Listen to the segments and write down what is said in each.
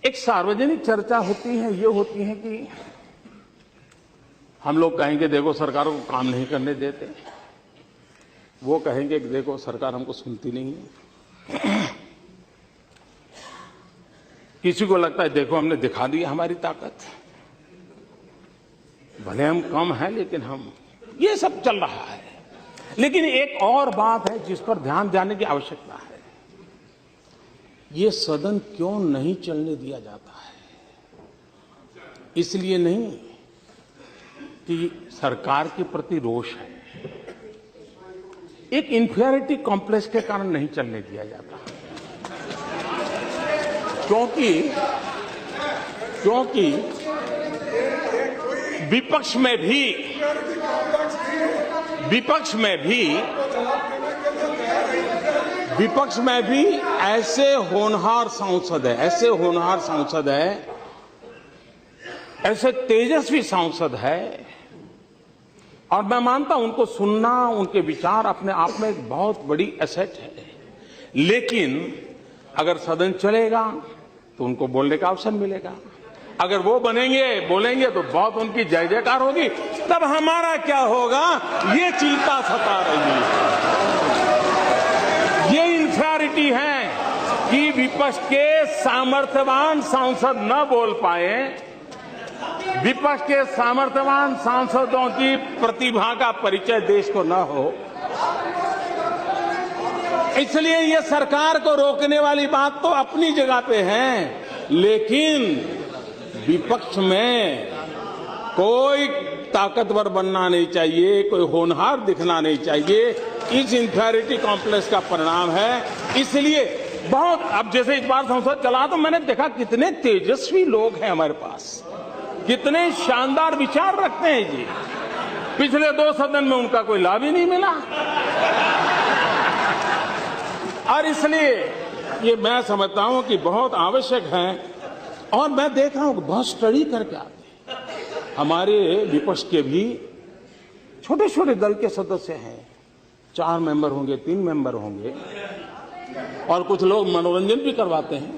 एक सार्वजनिक चर्चा होती है, ये होती है कि हम लोग कहेंगे देखो सरकार को काम नहीं करने देते, वो कहेंगे कि देखो सरकार हमको सुनती नहीं है। किसी को लगता है देखो हमने दिखा दी हमारी ताकत, भले हम कम हैं लेकिन हम, ये सब चल रहा है। लेकिन एक और बात है जिस पर ध्यान देने की आवश्यकता है, ये सदन क्यों नहीं चलने दिया जाता है? इसलिए नहीं कि सरकार के प्रति रोष है, एक इंफीरियरिटी कॉम्प्लेक्स के कारण नहीं चलने दिया जाता, क्योंकि विपक्ष में भी ऐसे होनहार सांसद है, ऐसे तेजस्वी सांसद है, और मैं मानता हूं उनको सुनना, उनके विचार अपने आप में एक बहुत बड़ी एसेट है। लेकिन अगर सदन चलेगा तो उनको बोलने का अवसर मिलेगा, अगर वो बोलेंगे तो बहुत उनकी जय जयकार होगी, तब हमारा क्या होगा ये चिंता सता रही है। ये इंफीरियरिटी है कि विपक्ष के सामर्थ्यवान सांसद न बोल पाए, विपक्ष के सामर्थ्यवान सांसदों की प्रतिभा का परिचय देश को न हो, इसलिए ये सरकार को रोकने वाली बात तो अपनी जगह पे है, लेकिन विपक्ष में कोई ताकतवर बनना नहीं चाहिए, कोई होनहार दिखना नहीं चाहिए। इस इंफीरियरिटी कॉम्प्लेक्स का परिणाम है। इसलिए बहुत, अब जैसे इस बार संसद चला तो मैंने देखा कितने तेजस्वी लोग हैं हमारे पास, कितने शानदार विचार रखते हैं जी। पिछले 2 सदन में उनका कोई लाभ ही नहीं मिला, और इसलिए ये मैं समझता हूं कि बहुत आवश्यक है। और मैं देख रहा हूं कि बहुत स्टडी करके आते हैं, हमारे विपक्ष के भी छोटे छोटे दल के सदस्य हैं, 4 मेंबर होंगे, 3 मेंबर होंगे, और कुछ लोग मनोरंजन भी करवाते हैं।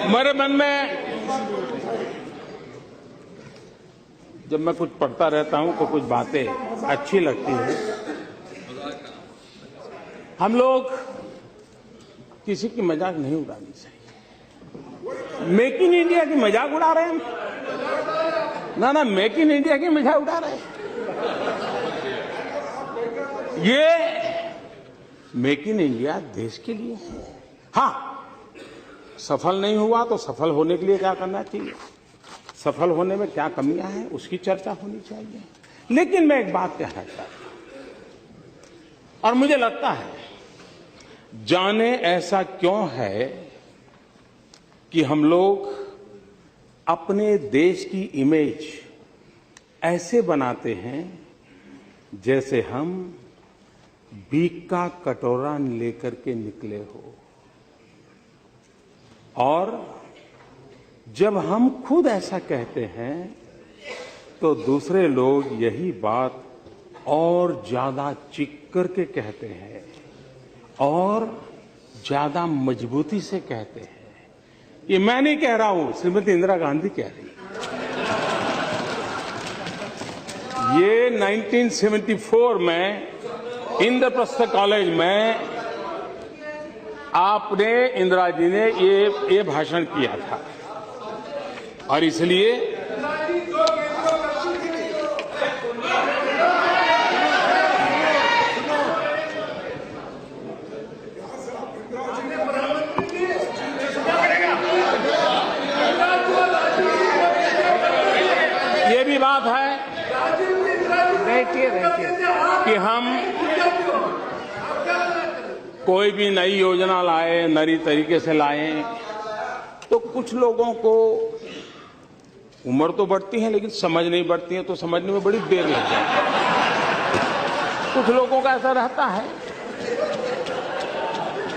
मेरे मन में जब मैं कुछ पढ़ता रहता हूं तो कुछ बातें अच्छी लगती हैं। हम लोग किसी की मजाक नहीं उड़ानी चाहिए। मेक इन इंडिया की मजाक उड़ा रहे हैं ना, मेक इन इंडिया की मजाक उड़ा रहे हैं। ये मेक इन इंडिया देश के लिए है। हाँ, सफल नहीं हुआ तो सफल होने के लिए क्या करना चाहिए, सफल होने में क्या कमियां हैं उसकी चर्चा होनी चाहिए। लेकिन मैं एक बात कहना चाहता हूं, और मुझे लगता है जाने ऐसा क्यों है कि हम लोग अपने देश की इमेज ऐसे बनाते हैं जैसे हम भीख का कटोरा लेकर के निकले हो, और जब हम खुद ऐसा कहते हैं तो दूसरे लोग यही बात और ज्यादा चीख करके कहते हैं और ज्यादा मजबूती से कहते हैं। ये मैं नहीं कह रहा हूं, श्रीमती इंदिरा गांधी कह रही है। ये 1974 में इंद्रप्रस्थ कॉलेज में आपने, इंदिरा जी ने ये भाषण किया था, और इसलिए ये भी बात है कि हम कोई भी नई योजना लाए, नई तरीके से लाएं, तो कुछ लोगों को उम्र तो बढ़ती है लेकिन समझ नहीं बढ़ती है, तो समझने में बड़ी देर लग जाती है। कुछ लोगों का ऐसा रहता है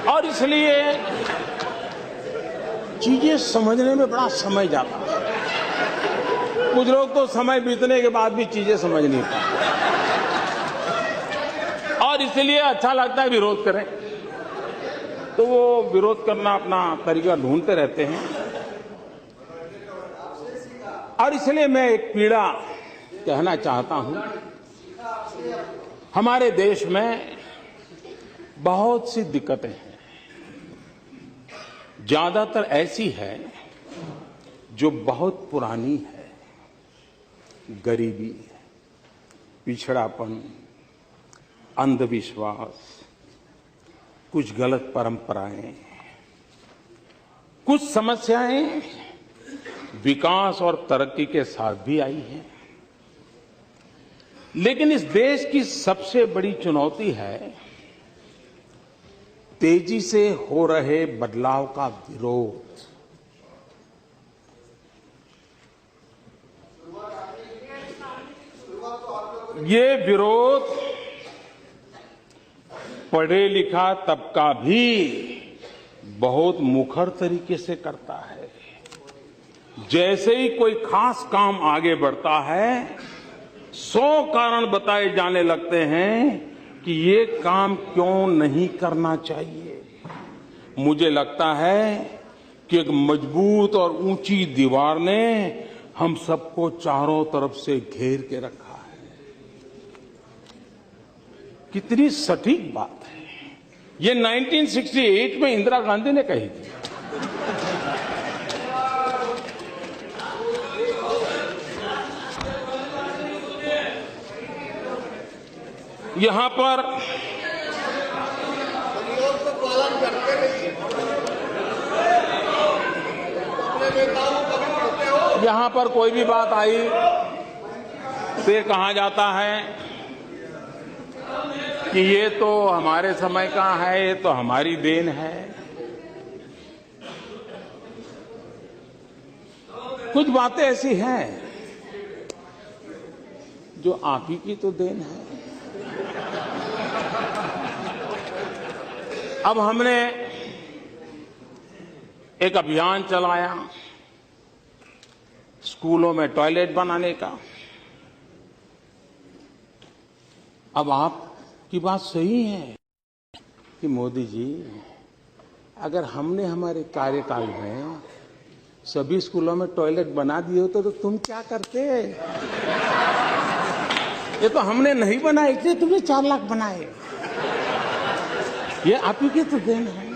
और इसलिए चीजें समझने में बड़ा समय जाता है। कुछ लोग तो समय बीतने के बाद भी चीजें समझ नहीं पाते और इसलिए अच्छा लगता है विरोध करें, तो वो विरोध करना अपना तरीका ढूंढते रहते हैं। और इसलिए मैं एक पीड़ा कहना चाहता हूं। हमारे देश में बहुत सी दिक्कतें हैं, ज्यादातर ऐसी है जो बहुत पुरानी है। गरीबी, पिछड़ापन, अंधविश्वास, कुछ गलत परंपराएं, कुछ समस्याएं विकास और तरक्की के साथ भी आई हैं। लेकिन इस देश की सबसे बड़ी चुनौती है तेजी से हो रहे बदलाव का विरोध। ये विरोध पढ़े लिखा तबका भी बहुत मुखर तरीके से करता है। जैसे ही कोई खास काम आगे बढ़ता है, 100 कारण बताए जाने लगते हैं कि ये काम क्यों नहीं करना चाहिए। मुझे लगता है कि एक मजबूत और ऊंची दीवार ने हम सबको चारों तरफ से घेर के रखा है। कितनी सटीक बात है। ये 1968 में इंदिरा गांधी ने कही थी। यहां पर कोई भी बात आई तो ये कहा जाता है कि ये तो हमारे समय का है, ये तो हमारी देन है। कुछ बातें ऐसी हैं जो आप ही की तो देन है। अब हमने एक अभियान चलाया स्कूलों में टॉयलेट बनाने का। अब आपकी बात सही है कि मोदी जी, अगर हमने हमारे कार्यकाल में सभी स्कूलों में टॉयलेट बना दिए होते तो तुम क्या करते? ये तो हमने नहीं बनाए, इसलिए तुमने 4 लाख बनाए। ये आप ही की तो देन है।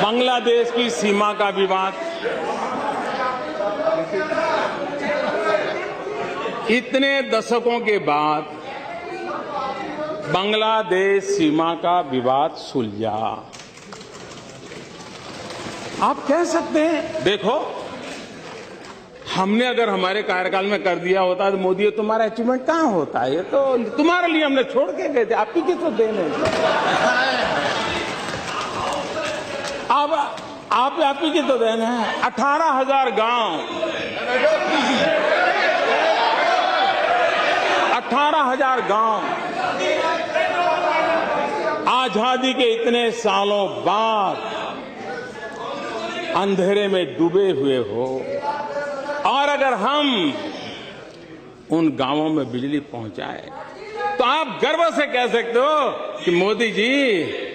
बांग्लादेश की सीमा का विवाद, इतने दशकों के बाद बांग्लादेश सीमा का विवाद सुलझा। आप कह सकते हैं देखो, हमने अगर हमारे कार्यकाल में कर दिया होता तो मोदी तुम्हारा अचीवमेंट कहां होता है? ये तो तुम्हारे लिए हमने छोड़ के गए थे, आप ही की तो देन है। अब आप ही की तो देन है। 18,000 गांव, 18,000 गांव आजादी के इतने सालों बाद अंधेरे में डूबे हुए हो, और अगर हम उन गांवों में बिजली पहुंचाए तो आप गर्व से कह सकते हो कि मोदी जी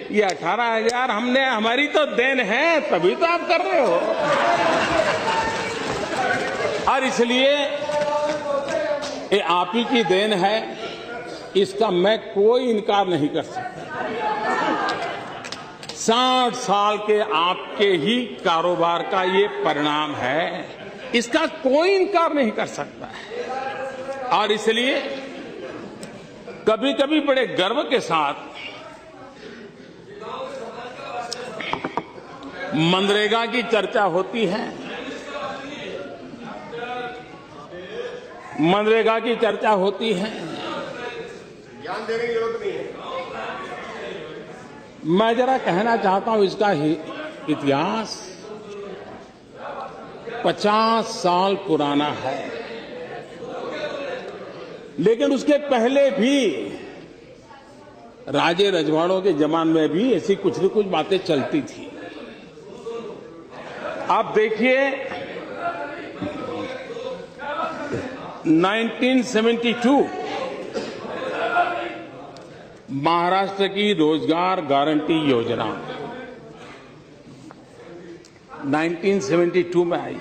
ये 18,000 हमने, हमारी तो देन है, तभी तो आप कर रहे हो। और इसलिए ये आप ही की देन है, इसका मैं कोई इनकार नहीं कर सकता। 60 साल के आपके ही कारोबार का ये परिणाम है, इसका कोई इनकार नहीं कर सकता है। और इसलिए कभी कभी बड़े गर्व के साथ मनरेगा की चर्चा होती है। मनरेगा की चर्चा होती है ज्ञान देने की जरूरत नहीं है। मैं जरा कहना चाहता हूं, इसका इतिहास 50 साल पुराना है, लेकिन उसके पहले भी राजे रजवाड़ों के जमाने में भी ऐसी कुछ न कुछ बातें चलती थी। आप देखिए 1972 महाराष्ट्र की रोजगार गारंटी योजना 1972 में आई।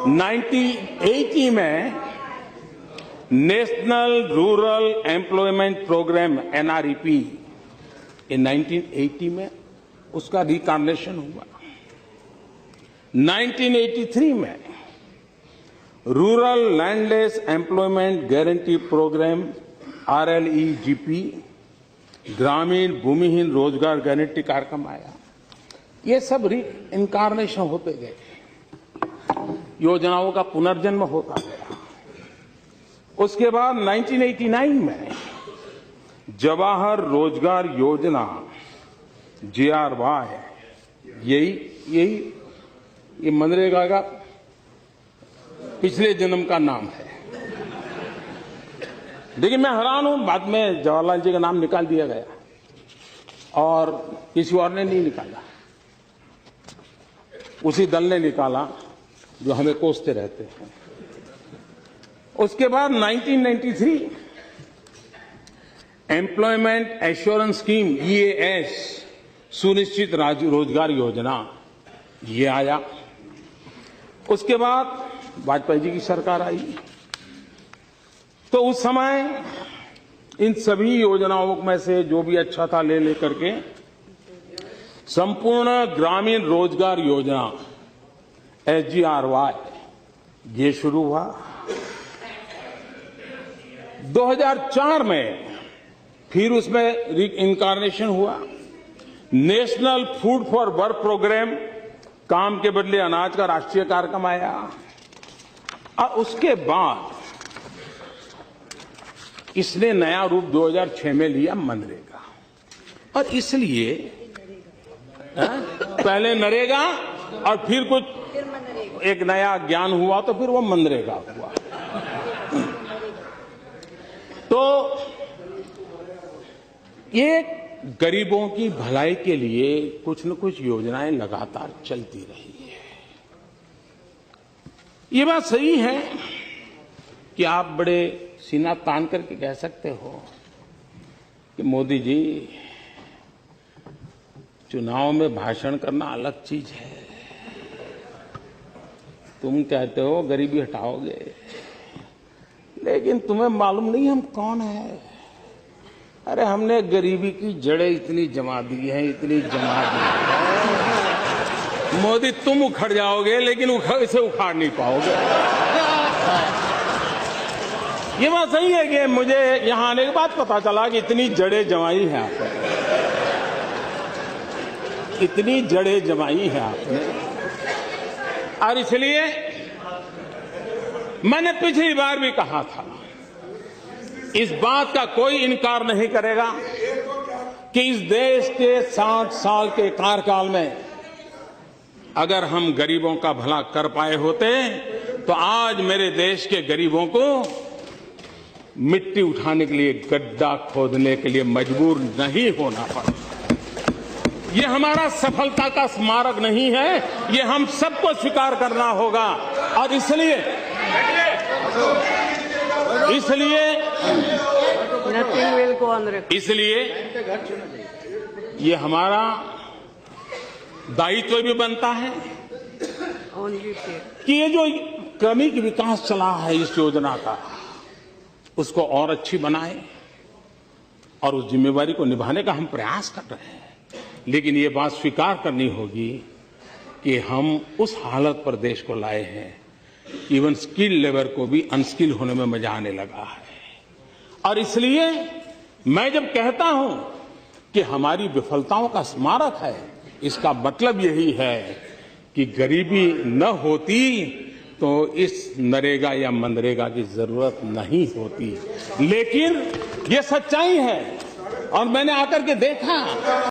1980 में national rural employment programme NREP in 1980 में उसका रिकार्नेशन हुआ। 1983 में rural landless employment guarantee programme RLEGP ग्रामीण भूमिहीन रोजगार गारंटी कार्यक्रम आया। ये सब इनकारनेशन होते गए, योजनाओं का पुनर्जन्म होता गया। उसके बाद 1989 में जवाहर रोजगार योजना JRY, ये मनरेगा का पिछले जन्म का नाम है। लेकिन मैं हैरान हूं, बाद में जवाहरलाल जी का नाम निकाल दिया गया और किसी और ने नहीं निकाला, उसी दल ने निकाला जो हमें कोसते रहते हैं। उसके बाद 1993 एम्प्लॉयमेंट एश्योरेंस स्कीम EAS सुनिश्चित रोजगार योजना ये आया। उसके बाद वाजपेयी जी की सरकार आई, तो उस समय इन सभी योजनाओं में से जो भी अच्छा था ले लेकर के संपूर्ण ग्रामीण रोजगार योजना SGRY ये शुरू हुआ। 2004 में फिर उसमें इनकारनेशन हुआ। National food for work programme, काम के बदले अनाज का राष्ट्रीय कार्यक्रम आया। और उसके बाद इसने नया रूप 2006 में लिया मनरेगा। और इसलिए पहले नरेगा और फिर कुछ एक नया ज्ञान हुआ तो फिर वो मनरेगा हुआ। तो ये गरीबों की भलाई के लिए कुछ न कुछ योजनाएं लगातार चलती रही है। ये बात सही है कि आप बड़े सीना तान करके कह सकते हो कि मोदी जी चुनाव में भाषण करना अलग चीज है, तुम कहते हो गरीबी हटाओगे, लेकिन तुम्हें मालूम नहीं हम कौन है। अरे हमने गरीबी की जड़ें इतनी जमा दी हैं, इतनी जमा दी है। मोदी तुम उखड़ जाओगे लेकिन इसे उखाड़ नहीं पाओगे। ये बात सही है कि मुझे यहां आने के बाद पता चला कि इतनी जड़ें जमाई है आपने, इतनी जड़ें जमाई है आपने। और इसलिए मैंने पिछली बार भी कहा था, इस बात का कोई इनकार नहीं करेगा कि इस देश के 60 साल के कार्यकाल में अगर हम गरीबों का भला कर पाए होते तो आज मेरे देश के गरीबों को मिट्टी उठाने के लिए, गड्ढा खोदने के लिए मजबूर नहीं होना पड़ा। ये हमारा सफलता का स्मारक नहीं है, ये हम सबको स्वीकार करना होगा। और इसलिए ये हमारा दायित्व भी बनता है कि ये जो क्रमिक विकास चला है इस योजना का, उसको और अच्छी बनाए और उस जिम्मेवारी को निभाने का हम प्रयास कर रहे हैं। लेकिन ये बात स्वीकार करनी होगी कि हम उस हालत पर देश को लाए हैं, इवन स्किल लेबर को भी अनस्किल होने में मजा आने लगा है। और इसलिए मैं जब कहता हूं कि हमारी विफलताओं का स्मारक है, इसका मतलब यही है कि गरीबी न होती तो इस नरेगा या मनरेगा की जरूरत नहीं होती। लेकिन ये सच्चाई है और मैंने आकर के देखा